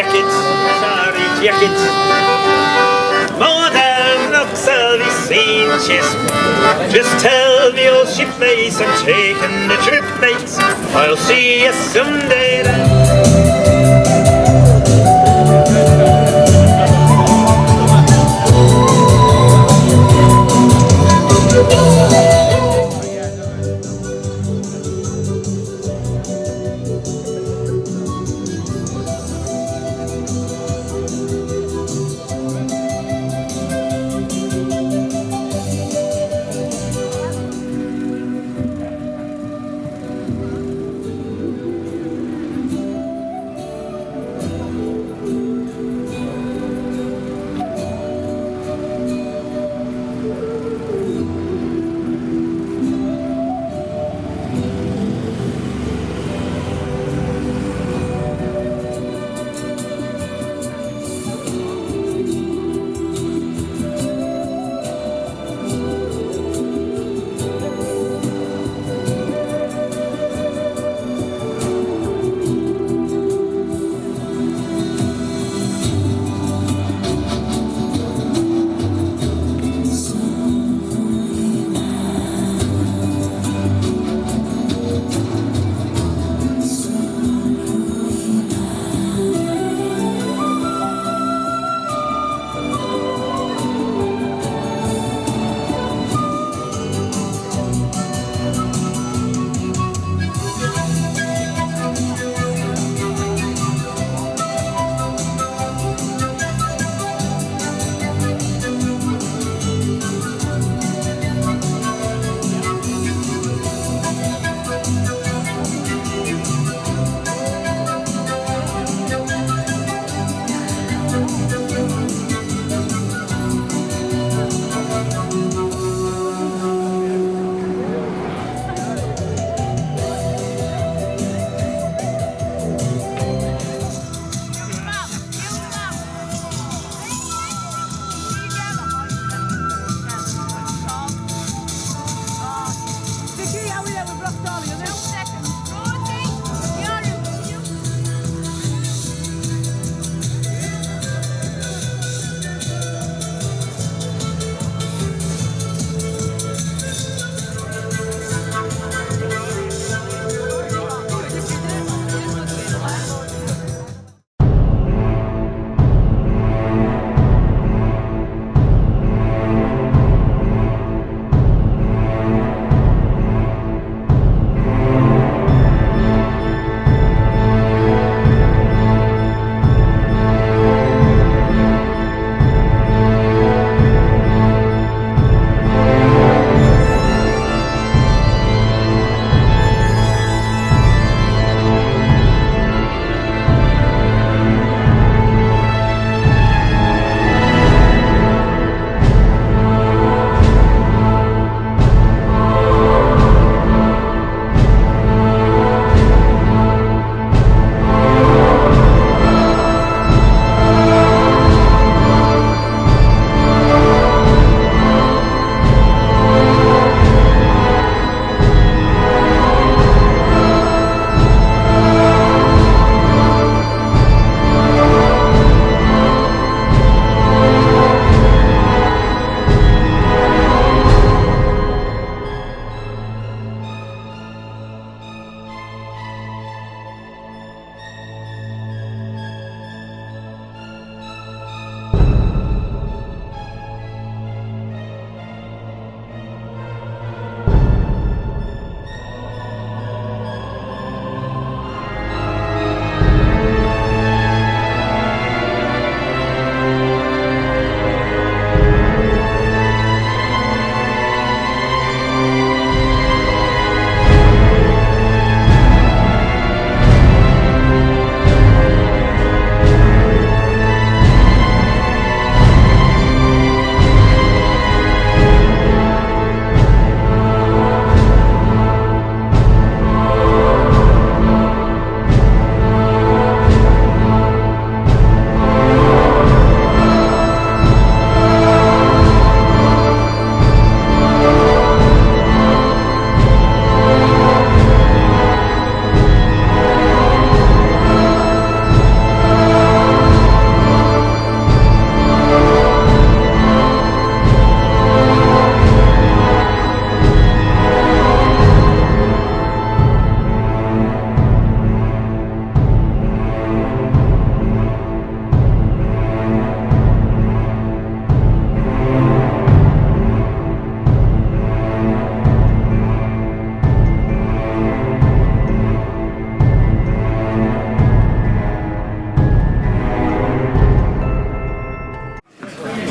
jacket, sorry jacket. More than looks I'll be seen, just tell the old shipmates I'm taking the trip, mates. I'll see you someday then.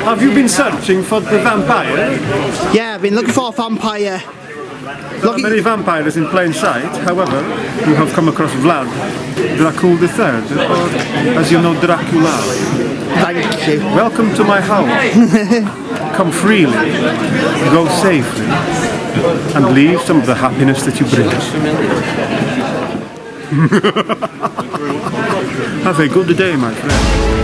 Have you been searching for the vampire? Yeah, I've been looking for a vampire. There are many vampires in plain sight. However, you have come across Vlad Dracula III, or as you know, Dracula. Thank you. Welcome to my house. Come freely, go safely, and leave some of the happiness that you bring. Have a good day, my friend.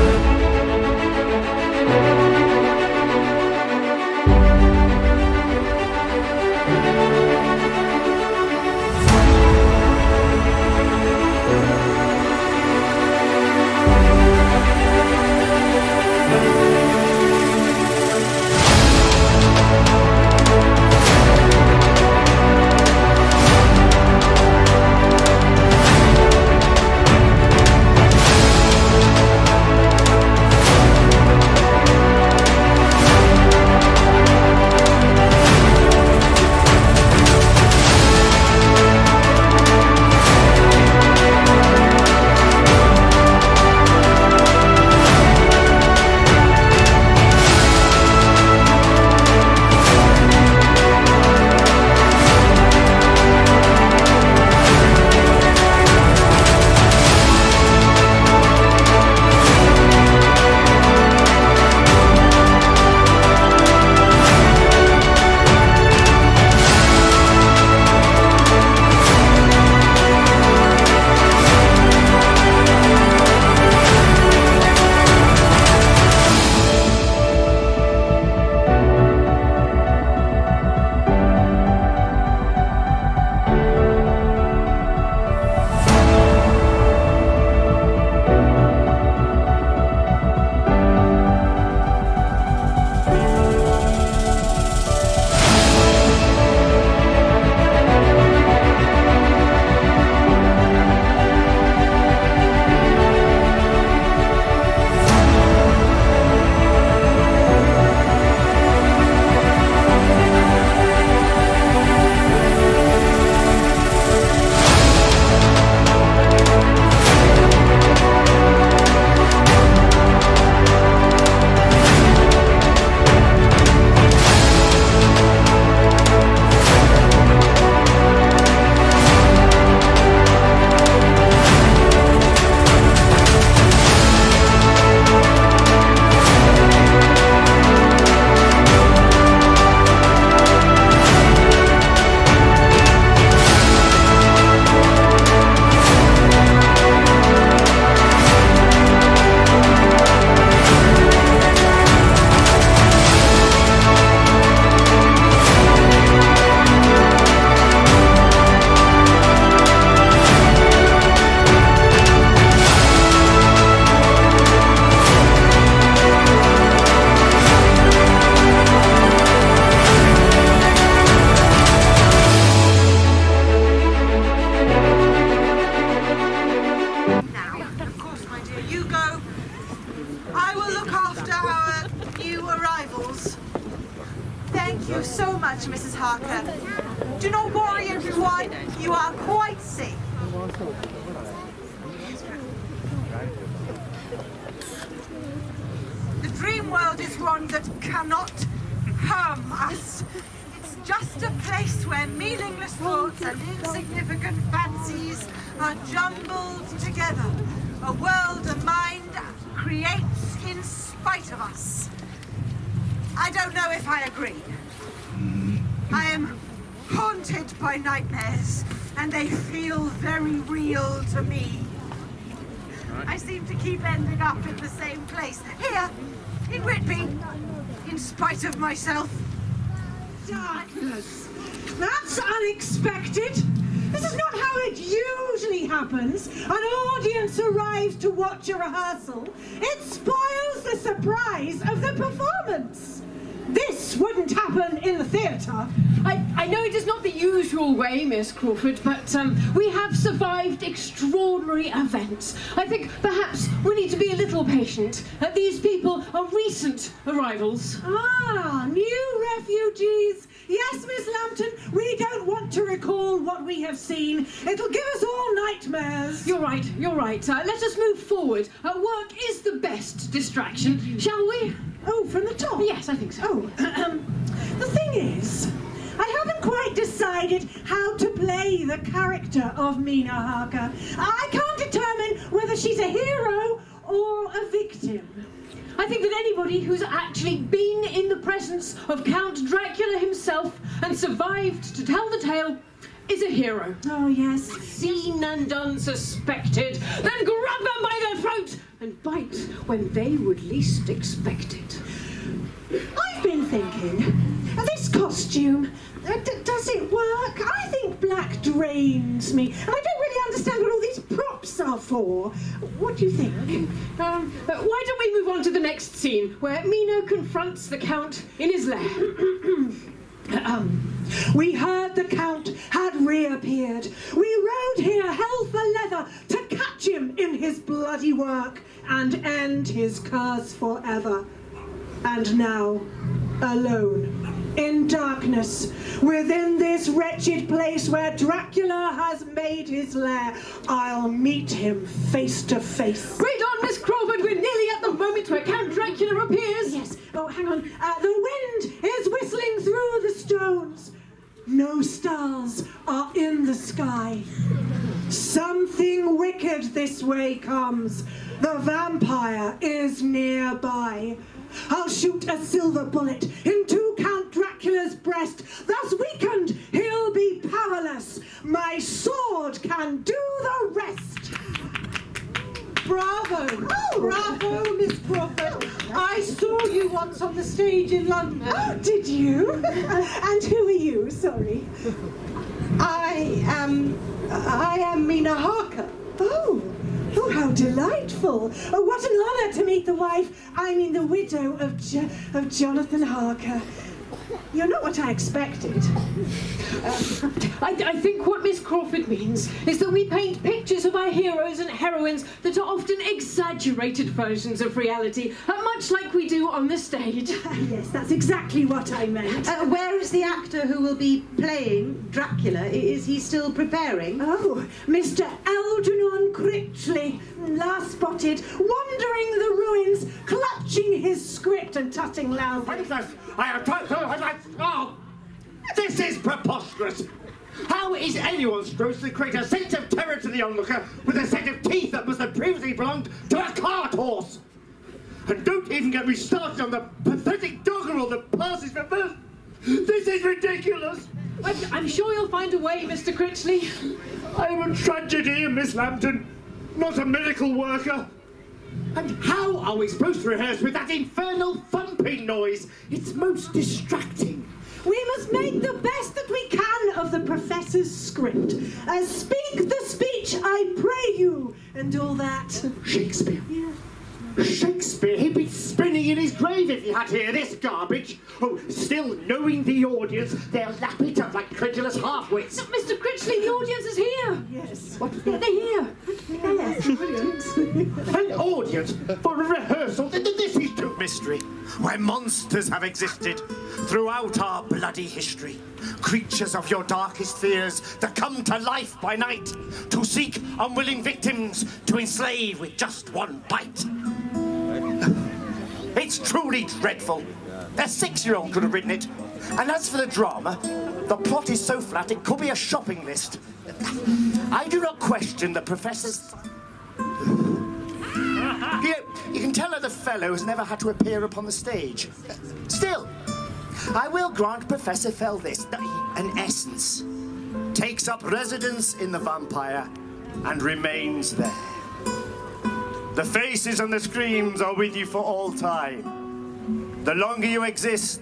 Thank you so much, Mrs. Harker. Do not worry, everyone. You are quite safe. The dream world is one that cannot harm us. It's just a place where meaningless thoughts and insignificant fancies are jumbled together. A world a mind creates in spite of us. I don't know if I agree. I am haunted by nightmares, and they feel very real to me. I seem to keep ending up in the same place, here, in Whitby, in spite of myself. Darkness. That's unexpected. This is not how it usually happens. An audience arrives to watch a rehearsal. It spoils the surprise of the performance. This wouldn't happen in the theatre. I know it is not the usual way, Miss Crawford, but we have survived extraordinary events. I think perhaps we need to be a little patient. These people are recent arrivals. Ah, new refugees. Yes, Miss Lambton, we don't want to recall what we have seen. It'll give us all nightmares. You're right, you're right. Let us move forward. Work is the best distraction, shall we? Oh, from the top? Yes, I think so. Oh, the thing is, I haven't quite decided how to play the character of Mina Harker. I can't determine whether she's a hero or a victim. I think that anybody who's actually been in the presence of Count Dracula himself and survived to tell the tale is a hero. Oh, yes. Seen and unsuspected, then grab them by the throat and bite when they would least expect it. I've been thinking, this costume, does it work? I think black drains me, and I don't really understand what all these props are for. What do you think? Why don't we move on to the next scene, where Mino confronts the Count in his lair? We heard the Count had reappeared. We rode here hell for leather to catch him in his bloody work and end his curse forever. And now, alone, in darkness, within this wretched place where Dracula has made his lair, I'll meet him face to face. Read on, Miss Crawford, we're nearly at the moment where Count Dracula appears. Yes, oh, hang on. The wind is whistling through the stones. No stars are in the sky. Something wicked this way comes. The vampire is nearby. I'll shoot a silver bullet into Count Dracula's breast. Thus weakened, he'll be powerless. My sword can do the rest. Bravo! Oh. Bravo, Miss Crawford. I saw you once on the stage in London. Oh, did you? And who are you? Sorry. I am Mina Harker. Oh, how delightful. Oh, what an honour to meet the the widow of Jonathan Harker. You're not what I expected. I think what Miss Crawford means is that we paint pictures of our heroes and heroines that are often exaggerated versions of reality, much like we do on the stage. Yes, that's exactly what I meant. Where is the actor who will be playing Dracula? Is he still preparing? Oh, Mr. Algernon Critchley, last spotted, wandering the ruins, clutching his script and tutting loudly. Oh, this is preposterous! How is anyone supposed to create a sense of terror to the onlooker with a set of teeth that must have previously belonged to a cart horse? And don't even get me started on the pathetic doggerel that passes for birth. This is ridiculous! I'm sure you'll find a way, Mr. Critchley. I'm a tragedy, Miss Lambton, not a miracle worker. And how are we supposed to rehearse with that infernal thumping noise? It's most distracting. We must make the best that we can of the Professor's script. Speak the speech, I pray you, and all that. Shakespeare. Yeah. Shakespeare, he'd be spinning in his grave if he had to hear this garbage. Oh, still knowing the audience, they'll lap it up like credulous half-wits. Mr. Critchley, the audience is here. Yes. What? They're here. Yes, brilliant. An audience for a rehearsal? This is too mystery. Where monsters have existed throughout our bloody history. Creatures of your darkest fears that come to life by night to seek unwilling victims to enslave with just one bite. It's truly dreadful. A 6-year-old could have written it. And as for the drama, the plot is so flat it could be a shopping list. I do not question the Professor's... You can tell that the fellow has never had to appear upon the stage. Still, I will grant Professor Fell this, an essence takes up residence in the vampire and remains there. The faces and the screams are with you for all time. The longer you exist,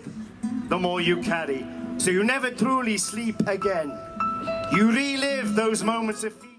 the more you carry, so you never truly sleep again. You relive those moments of fear.